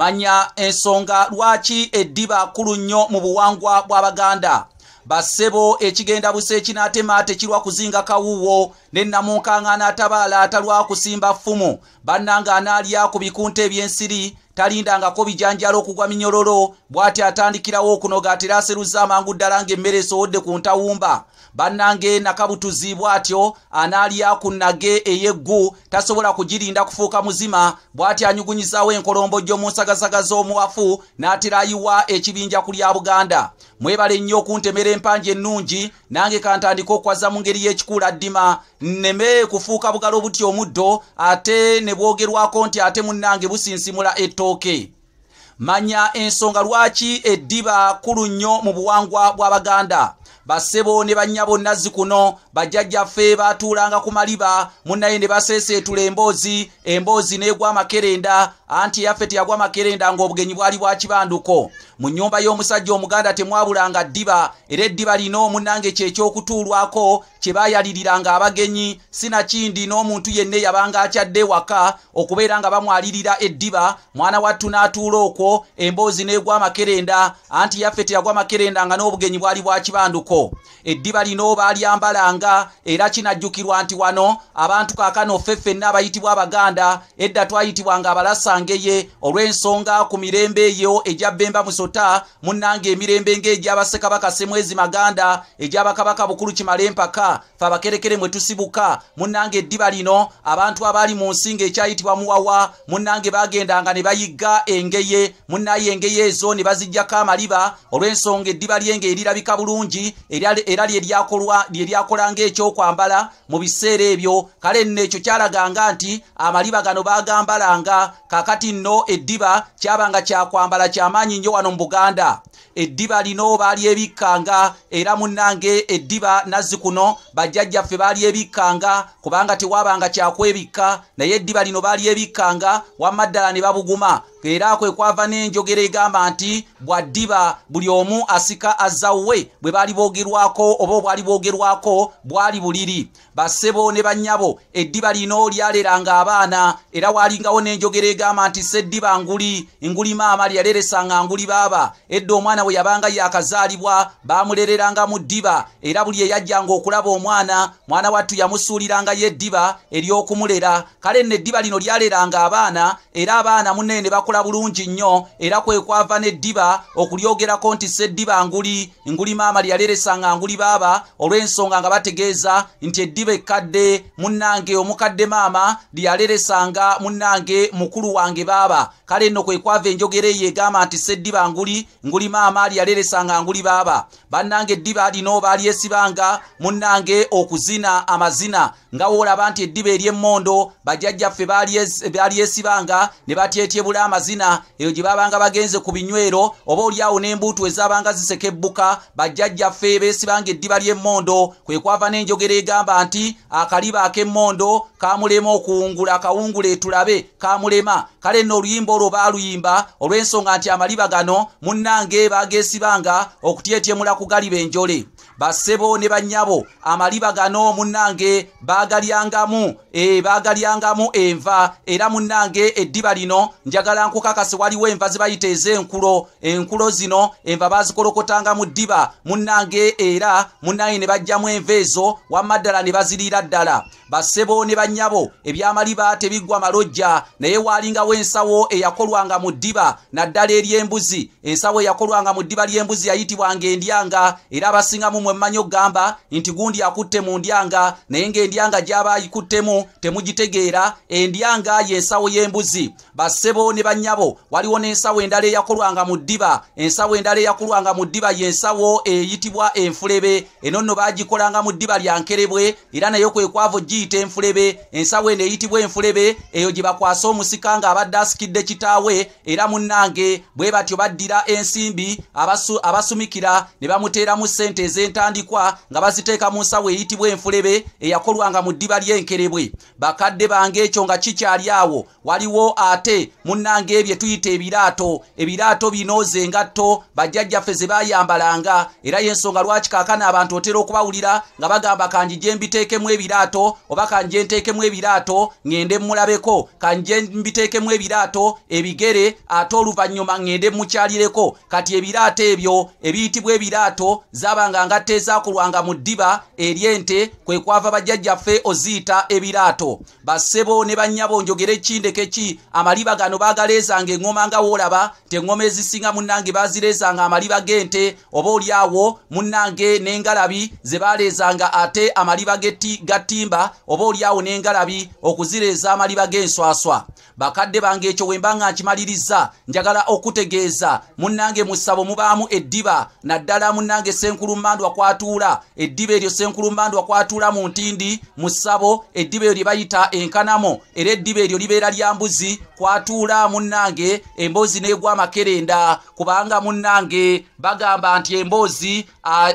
Manya ensonga lwaki eddiba kkulu nnyo mu buwangwa bw'Abaganda. Basebo ekigenda buse kinatema tekirwa kuzinga kawuwo ne namunkangana atabaala atalwa kusimba ffumu bannanga analya ku bikunte ebyensiri talindangako bijanjalo okugwa minyololo bw'ati atandikirawo okunoga ateraseruza amangu ddala ng'emmere esowodde ku ntawumba. Bannange nakabutuzi bw'atyo analya ku nnage ey'eggu tasobola kugirinda kufuuka muzima bw'ati anyugunyizaawo enkolombojjo mu nsagasaga z'omuwafu n'aterayiwa ekibinja ku lya Buganda. Mwebale nnyo okuntemera empanje ennungi nange kantandika okwaza mu ngeri y'ekikuula ddima nneme kufuuka bugalo buti omuddo ate ne bwogerwako nti ate munnange businsimula ettooke. Manya ensonga lwaki eddiba kkulu nnyo mu buwangwa bw'Abaganda. Basebo ne bannyabo Nazzikuno bajjajjaffe baatuulanga ku maliba munnaye ne baseeseetula emboozi n'egwa amakerenda anti yaffe teyagwa makerenda ng'obugenyi bwali bwa kibanduko. Mu nnyumba y'omusajja Omuganda temwabulanga ddiba era eddiba lino munnange kyekyokutuulwako kye baayaliriranga abagenyi sinakindi n'omuntu yenna yabanga akyadde waka okubeera nga bamwalirira eddiba mwana wattu n'atuula okwo emboozi n'egwa amakerenda anti yaffe teyagwa makerenda nga n'obugenyi bwali bwa kibanduko. Eddiba lino baalyambalanga era kinajjukirwa nti wano abantu kaakano ffeffenna abayitibwa Abaganda edda twayitibwanga abalasangeye olw'ensonga ku mirembe eyo ejja Bemba Musota munnange emirembe ng'egy'Abassekabaka Ssemwezi Maganda egy'Abakabaka Bukulu Kimala Empaka fe abakerekere mwe tusibuka munnange eddiba lino abantu abaali mu nsinga ekyayitibwa Muwawa munnange bagendanga ne bayigga engeye munnaye engeye ezo ne baziggyako amaliba olw'ensonga eddiba lyenge erirabika bulungi era lyeryakola ng'ekyokwambala mu biseera ebyo kale nno ekyo kyalaganga nti amaliba gano bagambalanga kakati nno eddiba kyabanga kyakwambala kyamaanyi nnyo wano mu Buganda. Eddiba lino baalyebikkanga era munnange eddiba Nazzikuno bajjajjaffe baalyebikkanga kubanga tewabanga kyakwebikka naye eddiba lino baalyebikkanga wamma ddala ne babuguma era kwe kwava n'enjogera egamba nti bwaddiba buli omu asika azawwe bwe baali boogerwako oba obwali boogerwako bwali buliri. Bassebo ne bannyabo eddiba lino lyaleranga abaana era waalingawo n'enjogera egamba nti seddiba nguli maama lyaleresanga nguli baaba edda omwana bwe yabanga yakazaalibwa baamulereranga mu ddiba era buli eyajjanga okulaba mwana wattu yamusuulirangayo eddiba ery'okumulera kale nno eddiba lino lyaleranga abaana era abaana munne ne bakola bulungi nnyo era kwe kwava n'eddiba okulyogerako nti seddiba nguli maama lyaleresanga nguli baaba olw'ensonga nga bategeeza nti eddiba ekkadde munnange omukadde maama lyaleresanga munnange mukulu wange baaba kale nno kwe kwava enjogera eyo egamba nti seddiba nguli maama lyaleresanga nguli baaba. Bannange eddiba lino baalyesibanga munnange okuzina amazina nga woolaba nti eddiba ery'emmondo bajjajjaffe baalyesibanga ne batyetyebula amazina eyo gye babanga bagenze ku binywero oba olyawo n'embuutu ezabanga zisekebbuka bajjajjaffe beesibanga eddiba ly'emmondo kwe kwava n'enjogera egamba nti akaliba ak'emmondo kaamulema okuwungula akawungule tulabe kaamulema kale nno oluyimba olwo baaluyimba olw'ensonga nti amaliba gano munnange baageesibanga okutyetyemula ku galiba enjole. Bassebo ne bannyabo amaliba gano munnange baagalyangamu enva era munnange eddiba lino njagala nkukakase waliwo enva ze bayita ez'enkulo zino enva bazikolokotanga mu ddiba munnange era munnange ne bajjamu enva ezo wamma ddala ne baziriira ddala. Bassebo ne bannyabo ebyamaliba tebiggwa malojja naye waalingawo ensawo eyakolwanga mu ddiba naddala ery'embuzi. Ensawo eyakolwanga mu ddiba ly'embuzi yayitibwanga endyanga era abasingamu mwe mmanyi okugamba nti gundi akutte mu ndyanga naye ng'endyanga gy'aba ayikuttemu temugitegeera endyanga y'ensawo y'embuzi. Bassebo ne bannyabo waliwo n'ensawo endala eyakolwanga mu ddiba ensawo endala eyakolwanga mu ddiba y'ensawo eyitibwa enfulebe eno nno baagikolanga mu ddiba lya nkerebwe era nayo kwe kwava giyita enfulebe. Ensawo eno eyitibwa enfulebe eyo gye bakwasa omusika ng'abadde asikidde kitaawe era munnange bwe batyo baddira ensimbi abasumikira ne bamuteeramu ssente ez'entandikwa nga baziteeka mu nsawo eyitibwa enfulebe eyakolwanga mu ddiba ly'enkerebwe. Bakadde bange ekyo nga kikyali awo waliwo ate munnange munnange bye tuyita ebiraato bino ze ngatto bajjajjaffe ze bayambalanga era y'ensonga lwaki kaakano abantu otera okubawulira nga bagamba kanjije mbiteekemu ebiraato oba kanje nteekemu ebiraato ngende mulabeko kanje mbiteekemu ebiraato ebigere ate oluvannyuma ngende mukyalireko kati ebiraato ebyo ebiyitibwa ebiraato zabanga ngatte ezaakolwanga mu ddiba eryente kwe kwava bajjajjaffe oziyita ebiraato bassebo ne bannyabo njogere ekindeke ki amaliba gano baagaleezanga eŋŋoma nga woolaba teŋŋoma ezisinga munnange baazireezanga amaliba g'ente oba oliawo munnange n'engalabi ze baaleezanga ate amaliba ga ttimba oba oliawo n'engalabi okuzireeza amaliba g'enswaswa bakadde bange ekyo bwe mba nga nkimaliriza njagala okutegeeza munnange mu ssabo mubaamu eddiba naddala munnange Senkulummandwa kwatuula eddiba eryo Senkulummandwa kwatuula mu Ntindi mu ssabo eddiba eryo lye bayita enkanamo era eddiba eryo libeera lya mbuzi kwatuula munnange emboozi n'egwa makerenda kubanga munnange bagamba nti emboozi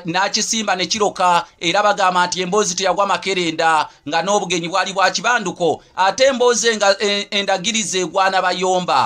n'akisimba ne kiroka era bagamba nti emboozi teyagwa makerenda nga n'obugenyi bwali bwa kibanduko ate emboozi endagiriza egwana bayomba.